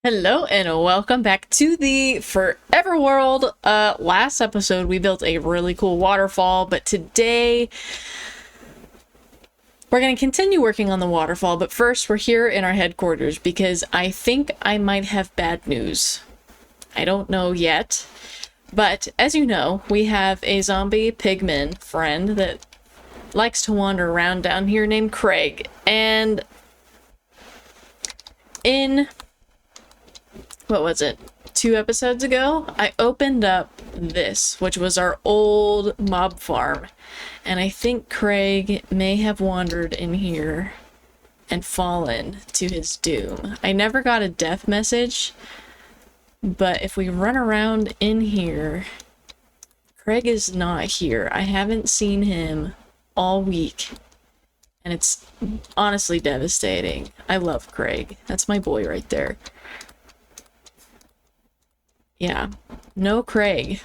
Hello and welcome back to the Forever World. Last episode we built a really cool waterfall, but today we're going to continue working on the waterfall, but first we're here in our headquarters because I think I might have bad news. I don't know yet, but as you know, we have a zombie pigman friend that likes to wander around down here named Craig, and what was it, 2 episodes ago, I opened up this, which was our old mob farm, and I think Craig may have wandered in here and fallen to his doom. I never got a death message, but if we run around in here, Craig is not here. I haven't seen him all week, and it's honestly devastating. I love Craig. That's my boy right there. Yeah, no Craig.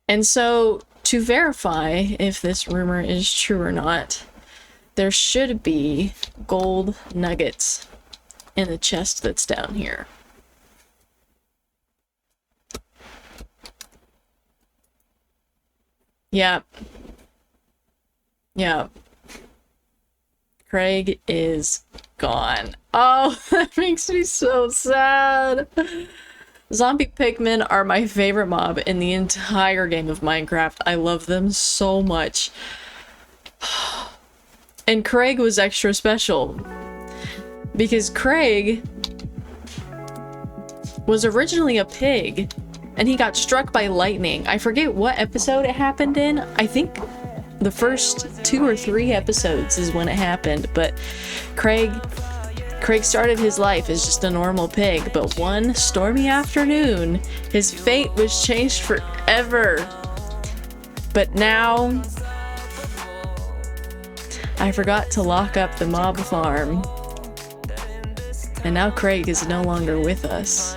And so, to verify if this rumor is true or not, there should be gold nuggets in the chest that's down here. Yep. Yep. Craig is gone. Oh, that makes me so sad. Zombie pigmen are my favorite mob in the entire game of Minecraft. I love them so much. And Craig was extra special because Craig was originally a pig and he got struck by lightning. I forget what episode it happened in. I think the first 2 or 3 episodes is when it happened, but Craig started his life as just a normal pig, but one stormy afternoon, his fate was changed forever. But now, I forgot to lock up the mob farm, and now Craig is no longer with us.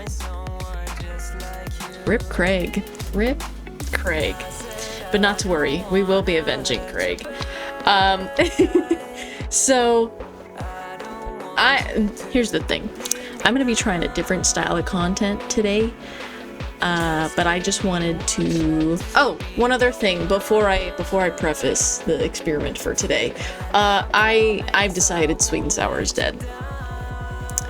Rip Craig. Rip Craig. But not to worry, we will be avenging Craig. So, here's the thing. I'm going to be trying a different style of content today, but I just wanted to... Oh, one other thing before I preface the experiment for today. I've decided Sweet and Sour is dead.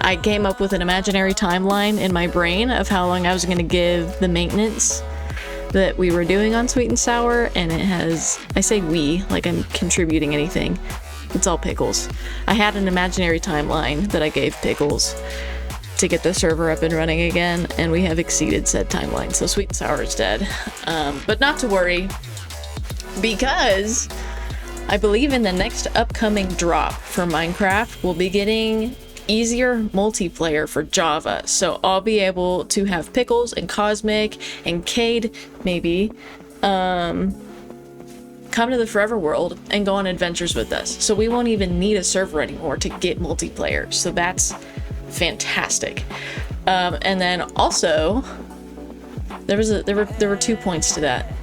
I came up with an imaginary timeline in my brain of how long I was going to give the maintenance that we were doing on Sweet and Sour, and it has... I say we, like I'm contributing anything. It's all Pickles. I had an imaginary timeline that I gave Pickles to get the server up and running again, and we have exceeded said timeline, so Sweet and Sour is dead. But not to worry, because I believe in the next upcoming drop for Minecraft, we'll be getting easier multiplayer for Java, so I'll be able to have Pickles and Cosmic and Cade, maybe, come to the Forever World and go on adventures with us. So we won't even need a server anymore to get multiplayer. So that's fantastic. And then also, there were 2 points to that.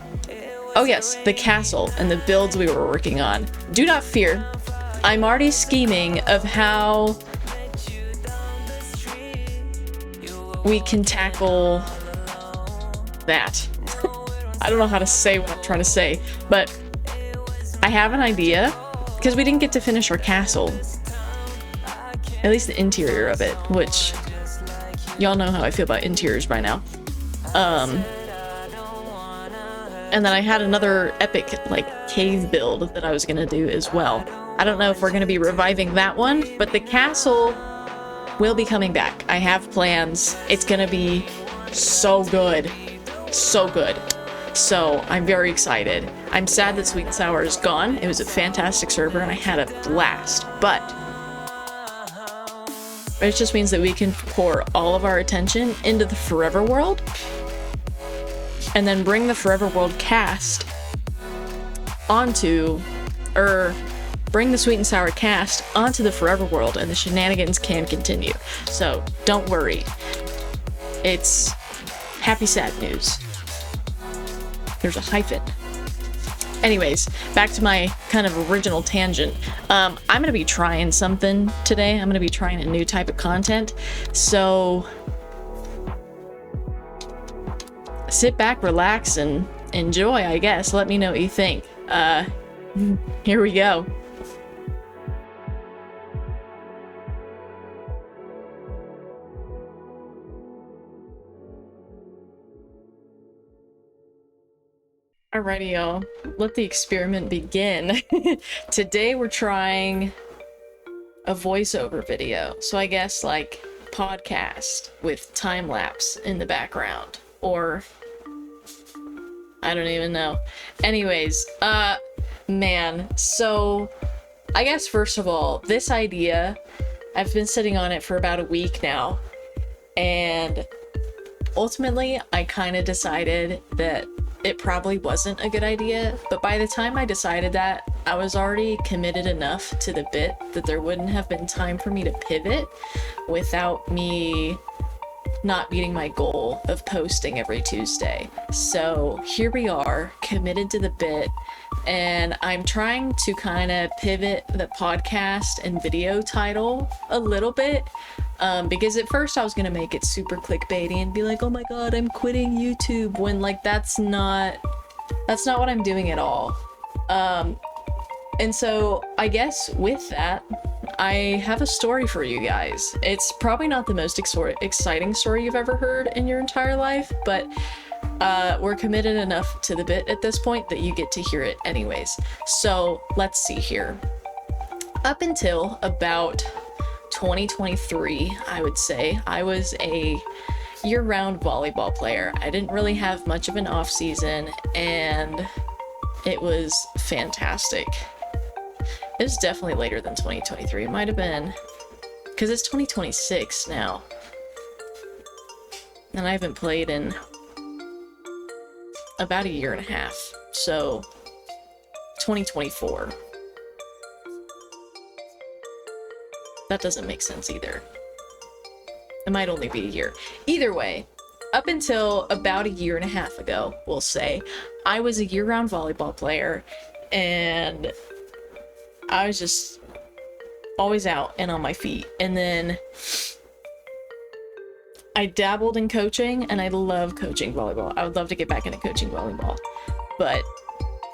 Oh yes, the castle and the builds we were working on. Do not fear. I'm already scheming of how we can tackle that. I don't know how to say what I'm trying to say, but I have an idea, because we didn't get to finish our castle. At least the interior of it, which y'all know how I feel about interiors by now. And then I had another epic, like, cave build that I was gonna do as well. I don't know if we're gonna be reviving that one, but the castle will be coming back. I have plans. It's gonna be so good. So good. So I'm very excited. I'm sad that Sweet and Sour is gone. It was a fantastic server and I had a blast, but it just means that we can pour all of our attention into the Forever World and then bring the Forever World cast onto, bring the Sweet and Sour cast onto the Forever World, and the shenanigans can continue. So don't worry. It's happy sad news. There's a hyphen. Anyways, back to my kind of original tangent. I'm gonna be trying something today. I'm gonna be trying a new type of content. So sit back, relax, and enjoy, I guess. Let me know what you think. Here we go. Alrighty, y'all. Let the experiment begin. Today we're trying a voiceover video. So I guess like podcast with time lapse in the background. Or I don't even know. Anyways, man. So I guess first of all, this idea, I've been sitting on it for about a week now. And ultimately, I kind of decided that it probably wasn't a good idea, but by the time I decided that, I was already committed enough to the bit that there wouldn't have been time for me to pivot without me not meeting my goal of posting every Tuesday. So here we are, committed to the bit, and I'm trying to kind of pivot the podcast and video title a little bit. Because at first I was gonna make it super clickbaity and be like, oh my god, I'm quitting YouTube, when like that's not what I'm doing at all. And so I guess with that, I have a story for you guys. It's probably not the most exciting story you've ever heard in your entire life, but we're committed enough to the bit at this point that you get to hear it anyways. So let's see here. Up until about 2023, I would say, I was a year-round volleyball player. I didn't really have much of an off season, and it was fantastic. It was definitely later than 2023. It might have been, because it's 2026 now, and I haven't played in about a year and a half, so 2024. That doesn't make sense either. It might only be a year. Either way, up until about a year and a half ago, we'll say, I was a year-round volleyball player, and I was just always out and on my feet. And then I dabbled in coaching, and I love coaching volleyball. I would love to get back into coaching volleyball. But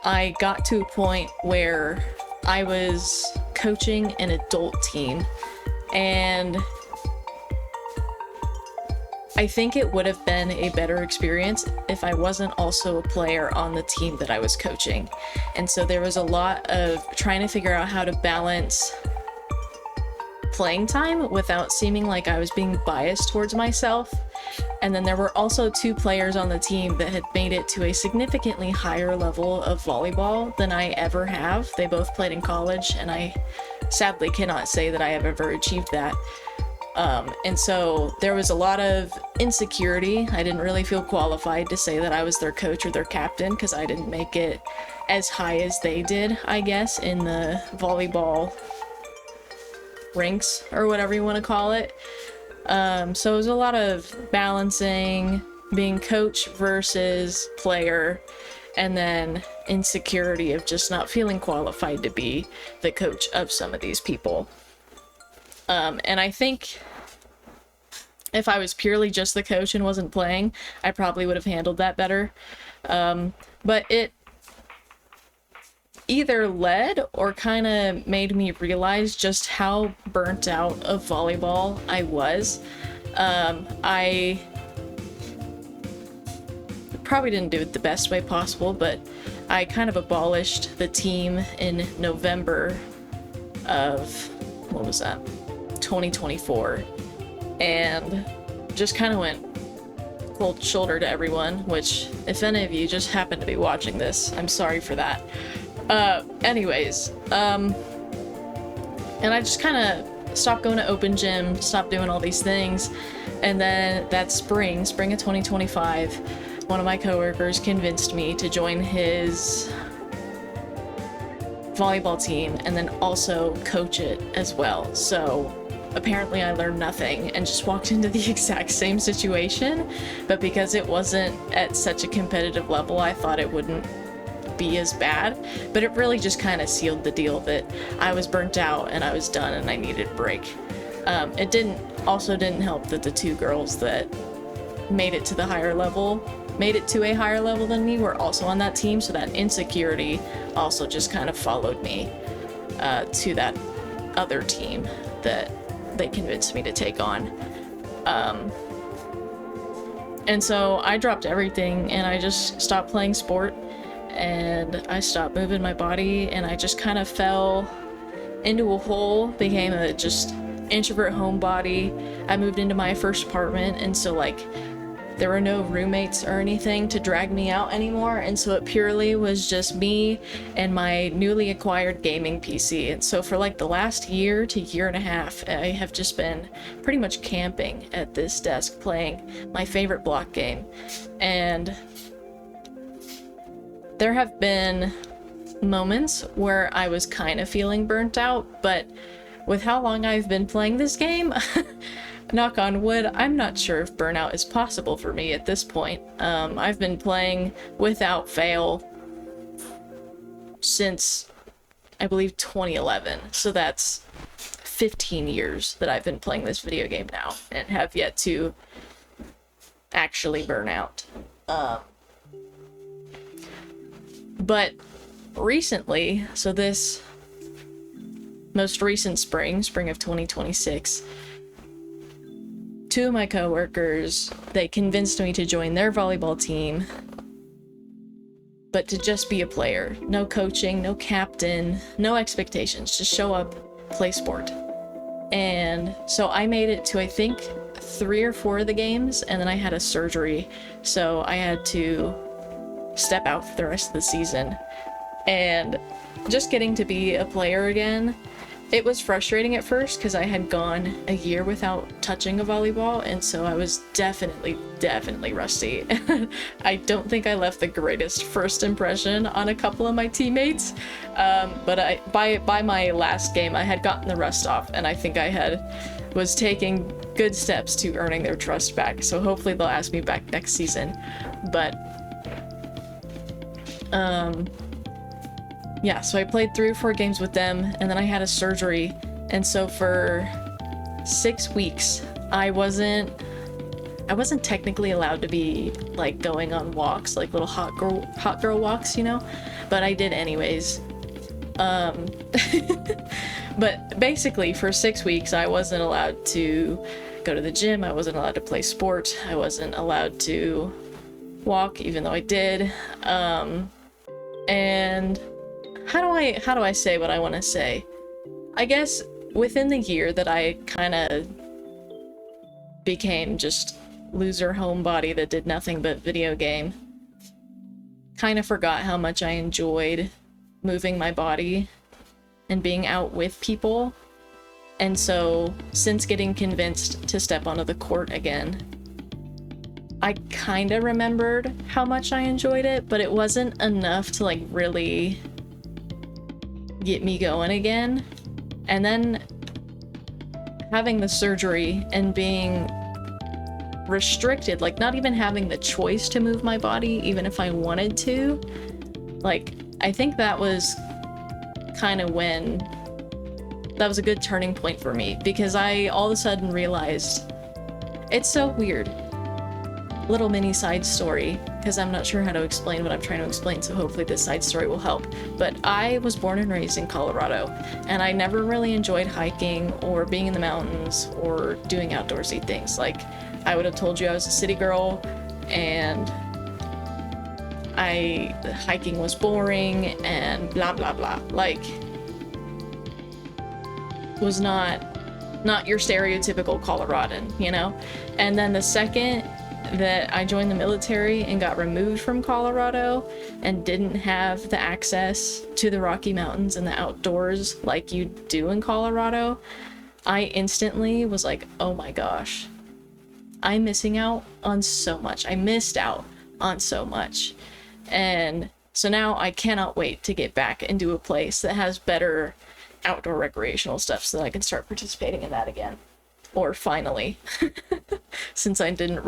I got to a point where I was coaching an adult team, and I think it would have been a better experience if I wasn't also a player on the team that I was coaching. And so there was a lot of trying to figure out how to balance playing time without seeming like I was being biased towards myself. And then there were also two players on the team that had made it to a significantly higher level of volleyball than I ever have. They both played in college, and I sadly cannot say that I have ever achieved that. And so there was a lot of insecurity. I didn't really feel qualified to say that I was their coach or their captain, because I didn't make it as high as they did, I guess, in the volleyball ranks, or whatever you want to call it. So it was a lot of balancing being coach versus player, and then insecurity of just not feeling qualified to be the coach of some of these people. And I think if I was purely just the coach and wasn't playing, I probably would have handled that better. But it either led or kind of made me realize just how burnt out of volleyball I was. I probably didn't do it the best way possible, but I kind of abolished the team in November of, what was that, 2024, and just kind of went cold shoulder to everyone, which, if any of you just happen to be watching this, I'm sorry for that. Anyways, and I just kind of stopped going to open gym, stopped doing all these things, and then that spring of 2025, one of my coworkers convinced me to join his volleyball team and then also coach it as well. So apparently I learned nothing and just walked into the exact same situation, but because it wasn't at such a competitive level, I thought it wouldn't be as bad, but it really just kind of sealed the deal that I was burnt out and I was done and I needed a break. It didn't help that the two girls that made it to a higher level than me were also on that team, so that insecurity also just kind of followed me to that other team that they convinced me to take on. And so I dropped everything and I just stopped playing sport and I stopped moving my body and I just kind of fell into a hole, became a just introvert homebody. I moved into my first apartment, and so like there were no roommates or anything to drag me out anymore, and so it purely was just me and my newly acquired gaming PC. And so for like the last year to year and a half, I have just been pretty much camping at this desk playing my favorite block game. And there have been moments where I was kind of feeling burnt out, but with how long I've been playing this game, knock on wood, I'm not sure if burnout is possible for me at this point. I've been playing without fail since, I believe, 2011. So that's 15 years that I've been playing this video game now and have yet to actually burn out. But recently, so this most recent spring of 2026, two of my coworkers, they convinced me to join their volleyball team, but to just be a player. No coaching, no captain, no expectations, just show up, play sport. And so I made it to, I think, 3 or 4 of the games, and then I had a surgery, so I had to step out for the rest of the season. And just getting to be a player again, it was frustrating at first because I had gone a year without touching a volleyball, and so I was definitely rusty. I don't think I left the greatest first impression on a couple of my teammates, but by my last game I had gotten the rust off, and I think I was taking good steps to earning their trust back, so hopefully they'll ask me back next season. But yeah, so I played 3 or 4 games with them, and then I had a surgery, and so for 6 weeks, I wasn't technically allowed to be, like, going on walks, like little hot girl walks, you know? But I did anyways. But basically, for 6 weeks, I wasn't allowed to go to the gym, I wasn't allowed to play sport, I wasn't allowed to walk, even though I did. And how do I say what I want to say? I guess within the year that I kind of became just loser homebody that did nothing but video game, kind of forgot how much I enjoyed moving my body and being out with people. And so since getting convinced to step onto the court again, I kind of remembered how much I enjoyed it, but it wasn't enough to like really get me going again. And then having the surgery and being restricted, like not even having the choice to move my body even if I wanted to, like I think that was kind of when that was a good turning point for me, because I all of a sudden realized, it's so weird, little mini side story, because I'm not sure how to explain what I'm trying to explain, so hopefully this side story will help. But I was born and raised in Colorado, and I never really enjoyed hiking or being in the mountains or doing outdoorsy things. Like, I would have told you I was a city girl, and hiking was boring and blah blah blah. Like, was not your stereotypical Coloradan, you know? And then the second that I joined the military and got removed from Colorado and didn't have the access to the Rocky Mountains and the outdoors like you do in Colorado, I instantly was like, oh my gosh, I'm missing out on so much. I missed out on so much. And so now I cannot wait to get back into a place that has better outdoor recreational stuff so that I can start participating in that again. Or finally, since I didn't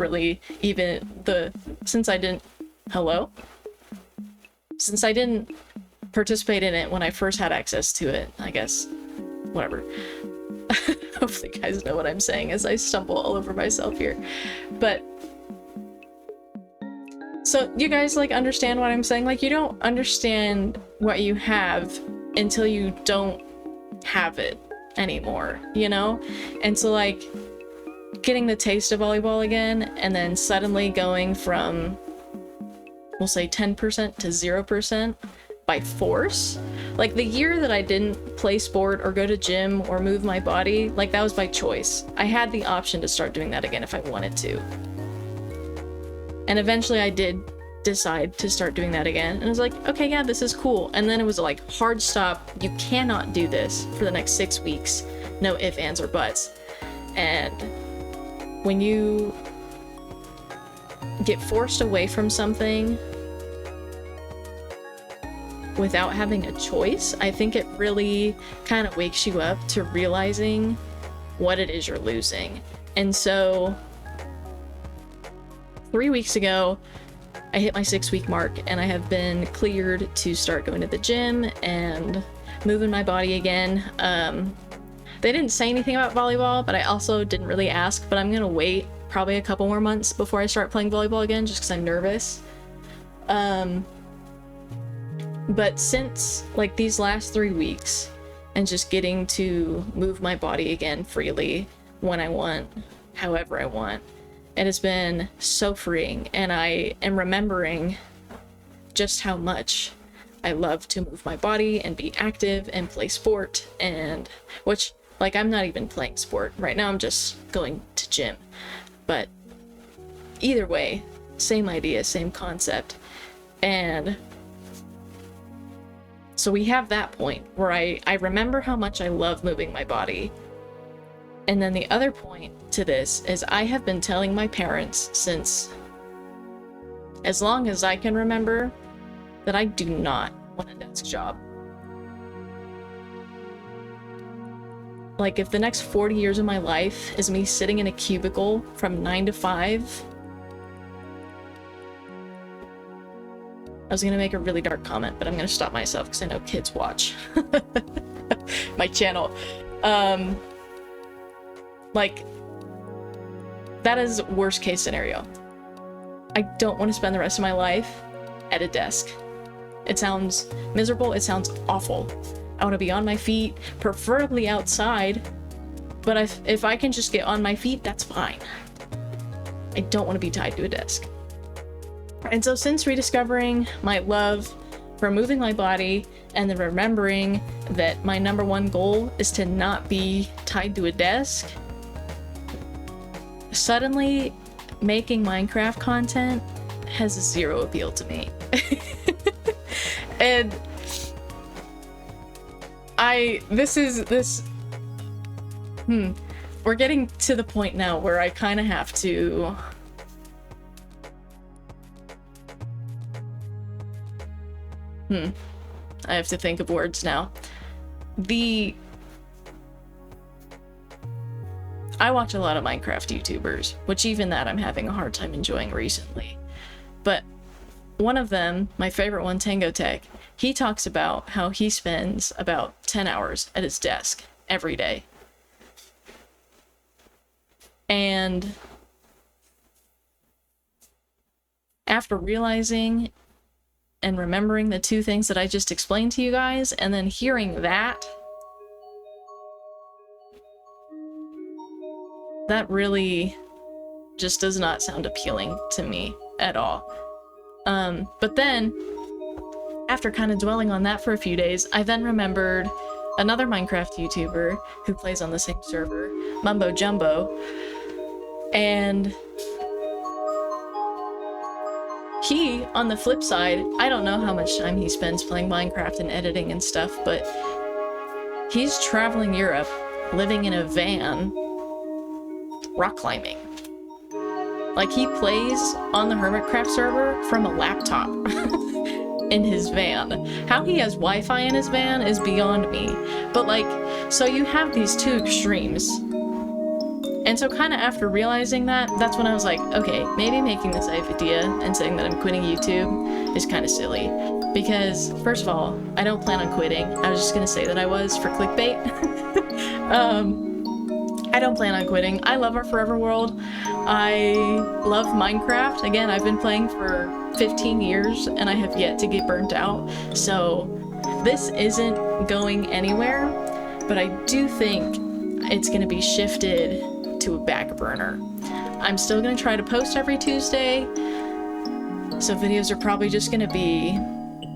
since I didn't participate in it when I first had access to it, I guess, whatever. Hopefully you guys know what I'm saying as I stumble all over myself here. But so you guys like understand what I'm saying? Like, you don't understand what you have until you don't have it anymore, you know? And so like getting the taste of volleyball again and then suddenly going from, we'll say 10% to 0% by force. Like the year that I didn't play sport or go to gym or move my body, like that was by choice. I had the option to start doing that again if I wanted to. And eventually I did decide to start doing that again. And I was like, okay, yeah, this is cool. And then it was like, hard stop. You cannot do this for the next 6 weeks. No ifs, ands, or buts. And when you get forced away from something without having a choice, I think it really kind of wakes you up to realizing what it is you're losing. And so 3 weeks ago, I hit my 6-week mark and I have been cleared to start going to the gym and moving my body again. They didn't say anything about volleyball, but I also didn't really ask, but I'm gonna wait probably a couple more months before I start playing volleyball again, just because I'm nervous. But since like these last 3 weeks and just getting to move my body again freely when I want, however I want, it has been so freeing, and I am remembering just how much I love to move my body and be active and play sport, and which, like, I'm not even playing sport right now, I'm just going to gym. But either way, same idea, same concept. And so we have that point where I remember how much I love moving my body. And then the other point to this is I have been telling my parents since as long as I can remember that I do not want a desk job. Like, if the next 40 years of my life is me sitting in a cubicle from 9 to 5, I was gonna make a really dark comment, but I'm gonna stop myself because I know kids watch my channel. Like, that is worst case scenario. I don't want to spend the rest of my life at a desk. It sounds miserable, it sounds awful. I want to be on my feet, preferably outside, but if I can just get on my feet, that's fine. I don't want to be tied to a desk. And so since rediscovering my love for moving my body and then remembering that my number one goal is to not be tied to a desk, suddenly making Minecraft content has zero appeal to me. And we're getting to the point now where I kind of have to I have to think of words now. I watch a lot of Minecraft YouTubers, which even that I'm having a hard time enjoying recently. But one of them, my favorite one, Tango Tech, he talks about how he spends about 10 hours at his desk every day. And after realizing and remembering the two things that I just explained to you guys, and then hearing that, that really just does not sound appealing to me at all. But then, after kind of dwelling on that for a few days, I then remembered another Minecraft YouTuber who plays on the same server, Mumbo Jumbo, and he, on the flip side, I don't know how much time he spends playing Minecraft and editing and stuff, but he's traveling Europe, living in a van, rock climbing. Like, he plays on the Hermitcraft server from a laptop in his van. How he has Wi-Fi in his van is beyond me. But like, so you have these two extremes. And so kind of after realizing that, that's when I was like, okay, maybe making this idea and saying that I'm quitting YouTube is kind of silly. Because, first of all, I don't plan on quitting. I was just going to say that I was for clickbait. I don't plan on quitting. I love our forever world. I love Minecraft. Again, I've been playing for 15 years and I have yet to get burnt out. So this isn't going anywhere, but I do think it's going to be shifted to a back burner. I'm still going to try to post every Tuesday. So videos are probably just going to be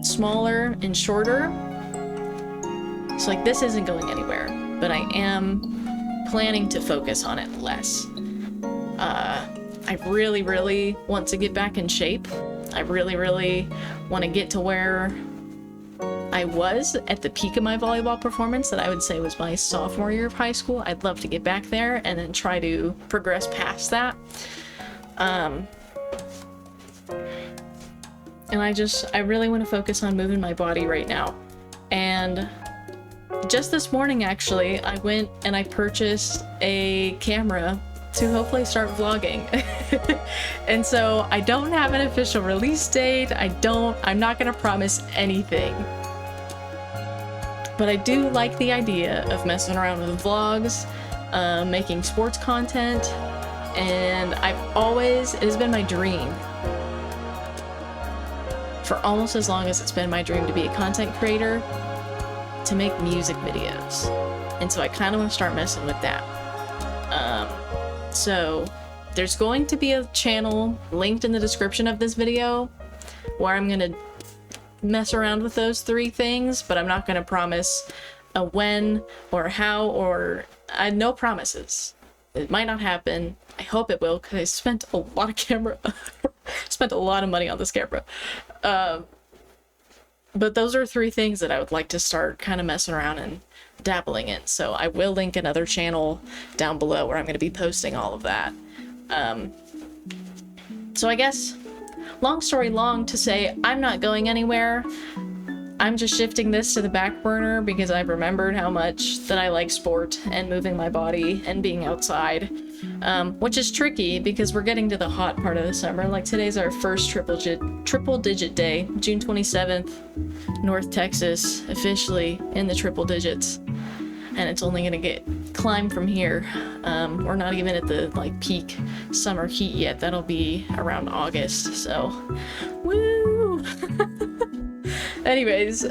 smaller and shorter. So like this isn't going anywhere, but I am planning to focus on it less. I really want to get back in shape. I really want to get to where I was at the peak of my volleyball performance that I would say was my sophomore year of high school. I'd love to get back there and then try to progress past that. And I really want to focus on moving my body right now. And just this morning, actually, I went and I purchased a camera to hopefully start vlogging. And so I don't have an official release date. I'm not gonna promise anything. But I do like the idea of messing around with vlogs, making sports content, and it has been my dream for almost as long as it's been my dream to be a content creator, to make music videos. And so I kind of want to start messing with that. So there's going to be a channel linked in the description of this video where I'm going to mess around with those 3 things, but I'm not going to promise a when or how, or no promises. It might not happen. I hope it will, because I spent a lot of money on this camera. But those are 3 things that I would like to start kind of messing around and dabbling in. So I will link another channel down below where I'm going to be posting all of that. So I guess, long story long to say, I'm not going anywhere. I'm just shifting this to the back burner because I've remembered how much that I like sport and moving my body and being outside. Which is tricky because we're getting to the hot part of the summer. Like today's our first triple digit day, June 27th, North Texas, officially in the triple digits. And it's only gonna climb from here. We're not even at the like peak summer heat yet. That'll be around August, so woo. Anyways,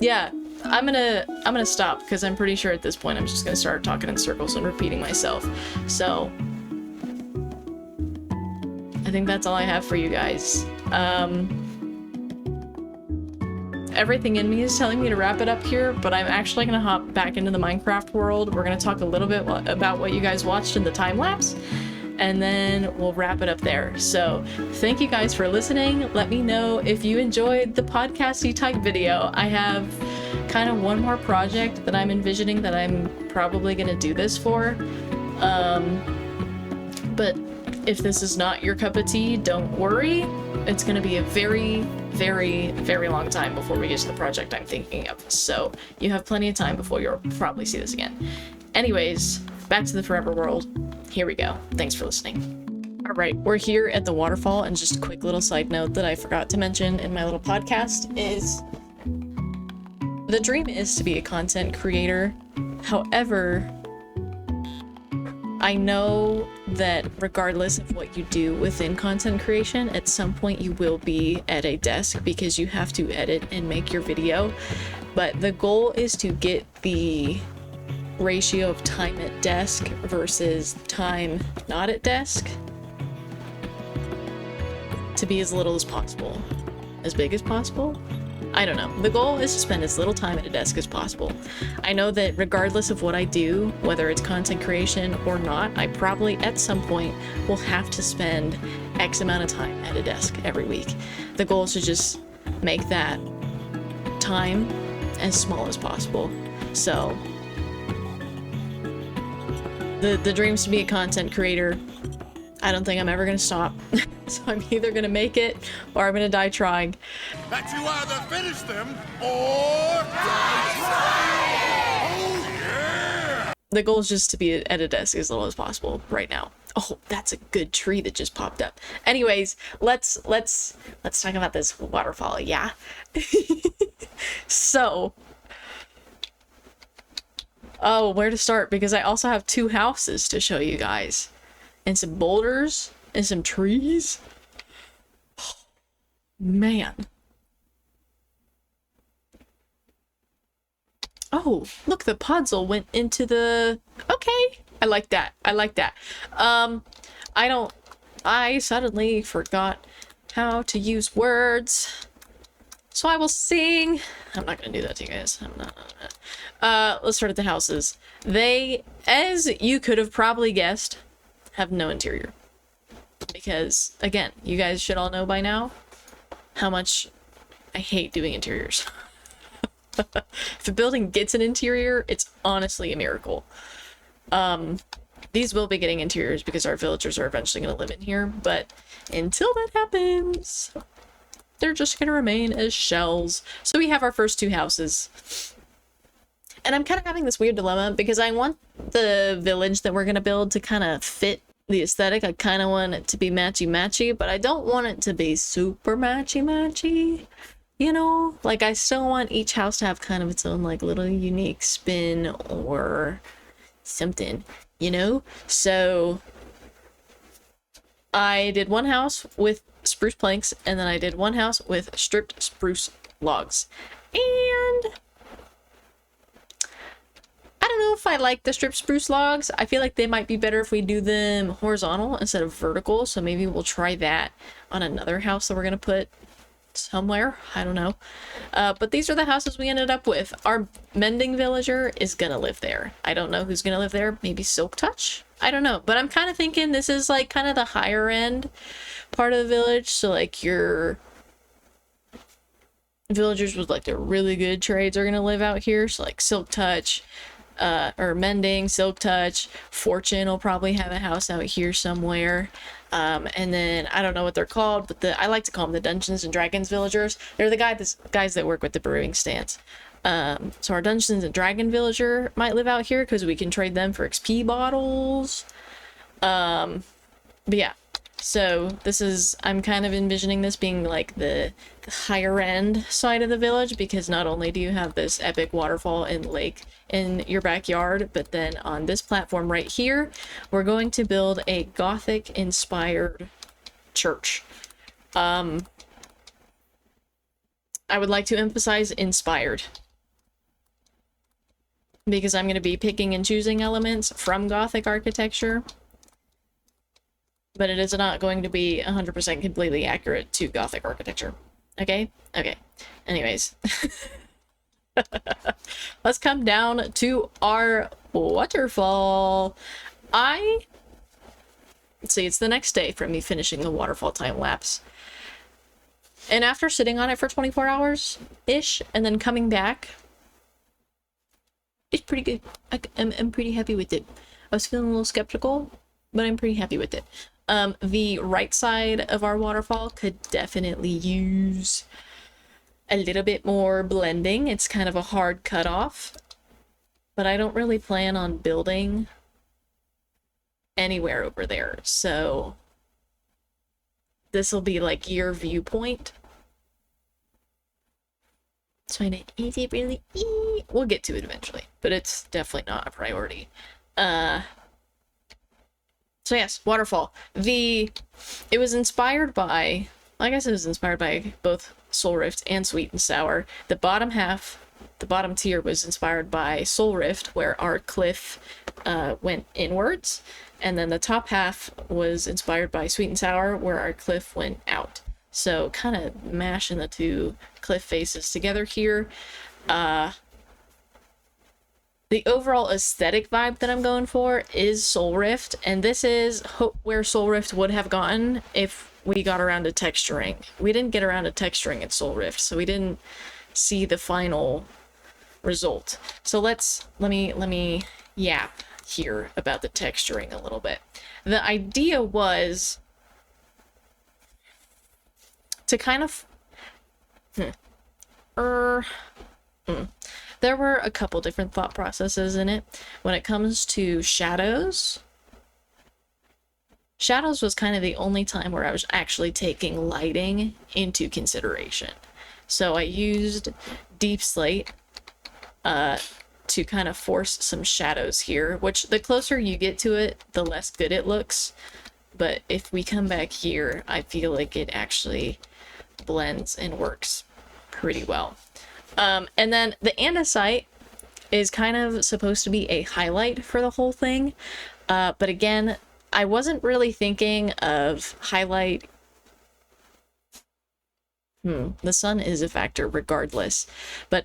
yeah, I'm gonna stop because I'm pretty sure at this point I'm just gonna start talking in circles and repeating myself. So I think that's all I have for you guys. Everything in me is telling me to wrap it up here, but I'm actually gonna hop back into the Minecraft world. We're gonna talk a little bit about what you guys watched in the time lapse, and then we'll wrap it up there. So thank you guys for listening. Let me know if you enjoyed the podcasty type video. I have kind of one more project that I'm envisioning that I'm probably gonna do this for. But if this is not your cup of tea, don't worry. It's gonna be a very long time before we get to the project I'm thinking of. So you have plenty of time before you'll probably see this again. Anyways, back to the forever world. Here we go. Thanks for listening. All right, we're here at the waterfall, and just a quick little side note that I forgot to mention in my little podcast is the dream is to be a content creator. However, I know that regardless of what you do within content creation, at some point you will be at a desk because you have to edit and make your video. But the goal is to get the ratio of time at desk versus time not at desk to be as little as possible. As big as possible? I don't know. The goal is to spend as little time at a desk as possible. I know that regardless of what I do, whether it's content creation or not, I probably at some point will have to spend X amount of time at a desk every week. The goal is to just make that time as small as possible. So the dream's to be a content creator. I don't think I'm ever gonna stop. So I'm either gonna make it or I'm gonna die trying. That you either finish them or die trying! The goal is just to be at a desk as little as possible right now. Oh, that's a good tree that just popped up. Anyways, let's talk about this waterfall, yeah? So, oh, where to start? Because I also have 2 houses to show you guys. And some boulders and some trees. Man. Oh, look, the puzzle went into the... Okay, I like that. I like that. I suddenly forgot how to use words. So I will sing. I'm not gonna do that to you guys. I'm not. Let's start at the houses. They, as you could have probably guessed, have no interior. Because, again, you guys should all know by now how much I hate doing interiors. If a building gets an interior, it's honestly a miracle. These will be getting interiors because our villagers are eventually going to live in here, but until that happens, they're just going to remain as shells. So we have our first 2 houses. And I'm kind of having this weird dilemma because I want the village that we're going to build to kind of fit the aesthetic. I kind of want it to be matchy-matchy, but I don't want it to be super matchy-matchy. You know, like I still want each house to have kind of its own like little unique spin or something, you know? So I did one house with spruce planks and then I did one house with stripped spruce logs. And I don't know if I like the stripped spruce logs. I feel like they might be better if we do them horizontal instead of vertical. So maybe we'll try that on another house that we're going to put somewhere. I don't know. But these are the houses we ended up with. Our mending villager is gonna live there. I don't know who's gonna live there. Maybe Silk Touch? I don't know. But I'm kind of thinking this is like kind of the higher end part of the village. So like your villagers with like the really good trades are gonna live out here. So like Silk Touch, or Mending, Silk Touch, Fortune will probably have a house out here somewhere. And then I don't know what they're called, but I like to call them the Dungeons and Dragons villagers. They're the guys that work with the brewing stands. So our Dungeons and Dragon villager might live out here because we can trade them for XP bottles. But yeah, so I'm kind of envisioning this being like the higher end side of the village, because not only do you have this epic waterfall and lake in your backyard, but then on this platform right here, we're going to build a Gothic inspired church. I would like to emphasize inspired, because I'm going to be picking and choosing elements from Gothic architecture, but it is not going to be 100% completely accurate to Gothic architecture. Okay? Okay. Anyways. Let's come down to our waterfall. Let's see, it's the next day from me finishing the waterfall time lapse. And after sitting on it for 24 hours-ish, and then coming back, it's pretty good. I'm pretty happy with it. I was feeling a little skeptical, but I'm pretty happy with it. The right side of our waterfall could definitely use a little bit more blending. It's kind of a hard cutoff, but I don't really plan on building anywhere over there. So this will be like your viewpoint. So is it really? We'll get to it eventually, but it's definitely not a priority. So yes, waterfall. It was inspired by, like I said, it was inspired by both Soul Rift and Sweet and Sour. The bottom tier was inspired by Soul Rift, where our cliff went inwards, and then the top half was inspired by Sweet and Sour, where our cliff went out. So kind of mashing the 2 cliff faces together here. The overall aesthetic vibe that I'm going for is Soul Rift, and this is where Soul Rift would have gotten if we got around to texturing. We didn't get around to texturing at Soul Rift, so we didn't see the final result. So let me yap here about the texturing a little bit. The idea was to kind of the there were a couple different thought processes in it. When it comes to shadows was kind of the only time where I was actually taking lighting into consideration. So I used deep slate to kind of force some shadows here, which the closer you get to it, the less good it looks. But if we come back here, I feel like it actually blends and works pretty well. And then the andesite is kind of supposed to be a highlight for the whole thing. But again, I wasn't really thinking of highlight. The sun is a factor regardless, but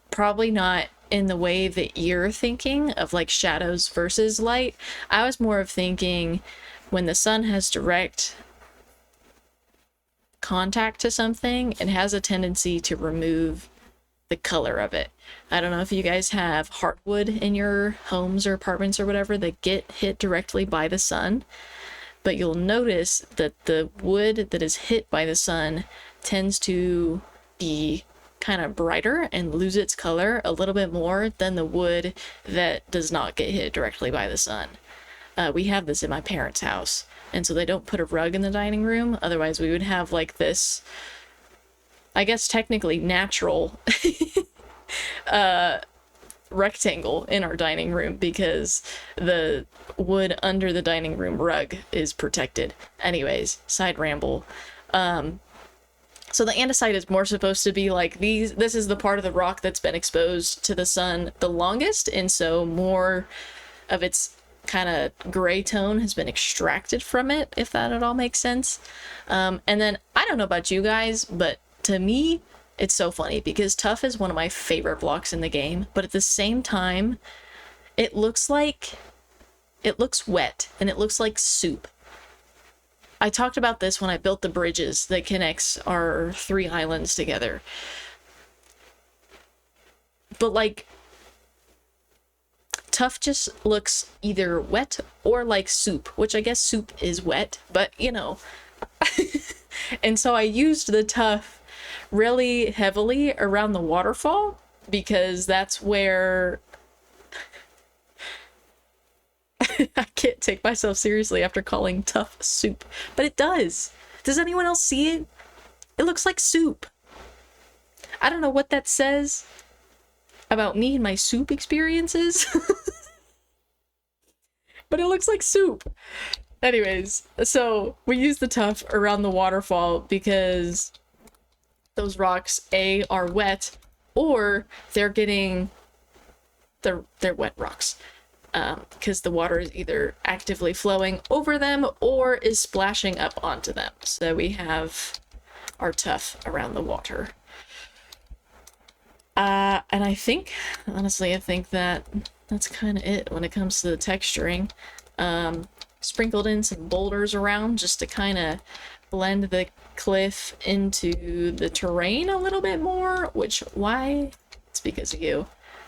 probably not in the way that you're thinking of like shadows versus light. I was more of thinking when the sun has direct contact to something, it has a tendency to remove the color of it. I don't know if you guys have hardwood in your homes or apartments or whatever that get hit directly by the sun, but you'll notice that the wood that is hit by the sun tends to be kind of brighter and lose its color a little bit more than the wood that does not get hit directly by the sun. We have this in my parents' house, and so they don't put a rug in the dining room. Otherwise we would have like this, I guess technically natural rectangle in our dining room because the wood under the dining room rug is protected. Anyways, side ramble. So the andesite is more supposed to be like this is the part of the rock that's been exposed to the sun the longest, and so more of its kind of gray tone has been extracted from it, if that at all makes sense. And then I don't know about you guys, but to me it's so funny because tuff is one of my favorite blocks in the game, but at the same time it looks wet and it looks like soup. I talked about this when I built the bridges that connects our 3 islands together. But like, tuff just looks either wet or like soup, which I guess soup is wet, but you know. And so I used the tuff really heavily around the waterfall because that's where I can't take myself seriously after calling tuff soup, but it does. Does anyone else see it? It looks like soup. I don't know what that says about me and my soup experiences, but it looks like soup. Anyways, so we use the tuff around the waterfall because those rocks, A, are wet, or they're wet rocks. Because the water is either actively flowing over them or is splashing up onto them. So we have our tuff around the water. And I think that that's kind of it when it comes to the texturing. Sprinkled in some boulders around just to kind of blend the cliff into the terrain a little bit more, which, why? It's because of you.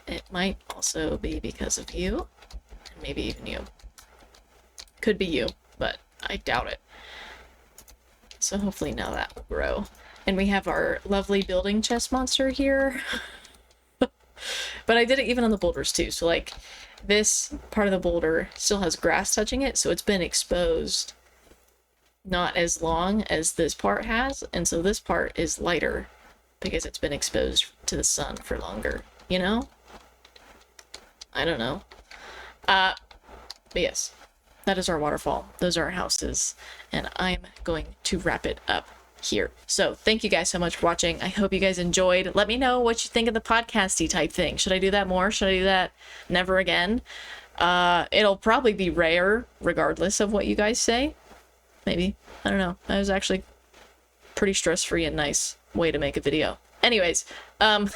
It might also be because of you. Maybe even you. Could be you, but I doubt it. So hopefully now that will grow. And we have our lovely building chest monster here. But I did it even on the boulders too. So like this part of the boulder still has grass touching it, so it's been exposed not as long as this part has. And so this part is lighter because it's been exposed to the sun for longer, you know? I don't know. But yes, that is our waterfall. Those are our houses, and I'm going to wrap it up here. So thank you guys so much for watching. I hope you guys enjoyed. Let me know what you think of the podcasty type thing. Should I do that more? Should I do that never again? It'll probably be rare regardless of what you guys say. Maybe. I don't know. That was actually pretty stress-free and nice way to make a video. Anyways, let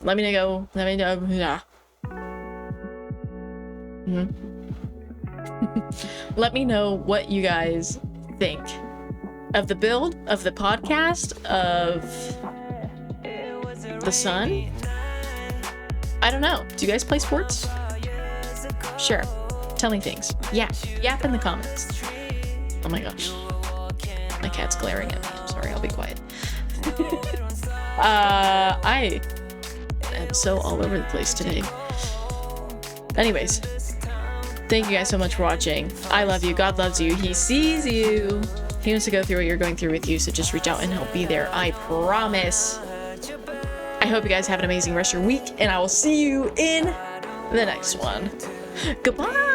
me know. Yeah. Let me know what you guys think of the build, of the podcast, of the sun. I don't know. Do you guys play sports? Sure. Tell me things. Yap in the comments. Oh my gosh. My cat's glaring at me. I'm sorry. I'll be quiet. I have been so all over the place today. Anyways, thank you guys so much for watching. I love you. God loves you. He sees you. He wants to go through what you're going through with you, so just reach out and he'll be there. I promise. I hope you guys have an amazing rest of your week, and I will see you in the next one. Goodbye.